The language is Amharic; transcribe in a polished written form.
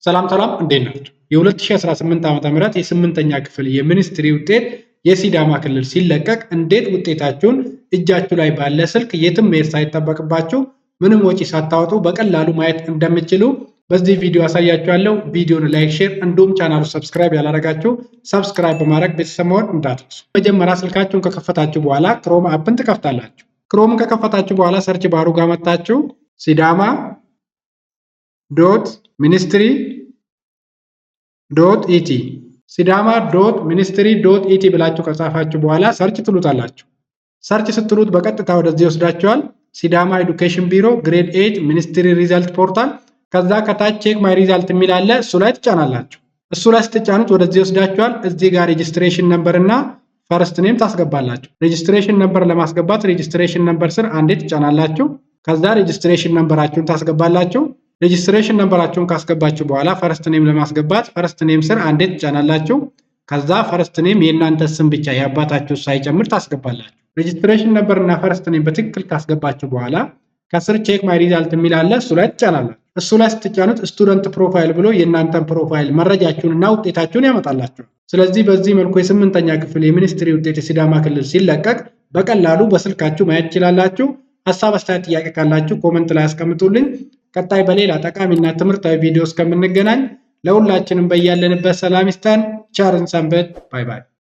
ሰላም እንዴት ናችሁ? የ2018 ዓ.ም የስምንተኛ ክፍል የሚኒስትሪ ውጤት የሲዳማ ክልል ሲለቀቅ እንዴት ውጤታችሁን እጃችሁ ላይ ባለ ስልክ የትም መሄድ ሳይጠበቅባችሁ ምንም ወጪ ሳታወጡ በቀላሉ ማየት እንደምትችሉ በዚህ ቪዲዮ አሳያችኋለሁ። ቪዲዮን ላይክ፣ ሼር እንዲሁም ቻናሉ ሰብስክራይብ ያላደረጋችሁ ሰብስክራይብ በማድረግ ቤተሰብ መሆን እንዳትረሱ። መጀመሪያ ስልካችሁን ከከፈታችሁ በኋላ ክሮም አፕን ትከፍታላችሁ። ክሮምን ከከፈታችሁ በኋላ ሰርች ባሩ ጋር መጣችሁ ሲዳማ ዶት ሚኒስትሪ ዶት ኢቲ ሲዳማ ዶት ሚኒስትሪ ዶት ኢቲ ብላችሁ ከጻፋችሁ በኋላ ሰርች ትሉታላችሁ። ሰርች ስትሉት በቀጥታ ወደዚህ ይወስዳችኋል። ሲዳማ ኤዱኬሽን ቢሮ ግሬድ 8 ሚኒስትሪ ሪዛልት ፖርታል። ከዛ ከታች ቼክ ማይ ሪዛልት የሚል አለ። እሱ ላይ ትጫናላችሁ። እሱ ላይ ስትጫኑት ወደዚህ ይወስዳችኋል። እዚህ ጋር ሬጂስትሬሽን ነምበር እና ፈርስት ኔም ታስገባላችሁ። ሬጂስትሬሽን ነምበር ለማስገባት ሬጂስትሬሽን ነምበር ስር አንዴ ትጫናላችሁ። ከዛ ሬጂስትሬሽን ነምበራችሁን ታስገባላችሁ። ሬጂስትሬሽን ነምበራችሁን ካስገባችሁ በኋላ ፈርስት ኔም ለማስገባት ፈርስት ኔም ስር አንዴ ትጫናላችሁ። ከዛ ፈርስት ኔም የእናንተ ስም ብቻ የአባታችሁ ሳይጨምር ታስገባላችሁ። ሬጂስትሬሽን ነምበር እና ፈርስት ኔም በትክክል ካስገባችሁ በኋላ ከስር ቼክ ማይ ሪዛልት የሚል አለ። እሱ ላይ ትጫናላችሁ። እሱ ላይ ስትጫኑት ስቱደንት ፕሮፋይል ብሎ የእናንተን ፕሮፋይል መረጃችሁንና ውጤታችሁን ያመጣላችሁ። ስለዚህ በዚህ መልኩ የስምንተኛ ክፍል የሚኒስትሪ ውጤት የሲዳማ ክልል ሲለቀቅ በቀላሉ በስልካችሁ ማየት ትችላላችሁ። ሀሳብ፣ አስተያየት፣ ጥያቄ ካላችሁ ኮመንት ላይ አስቀምጡልኝ። ቀጣይ በሌላ ጠቃሚና ትምህርታዊ ቪዲዮ እስከምንገናኝ ለሁላችንም በያለንበት ሰላም ይስጠን። ቸር እንሰንብት። ባይ ባይ።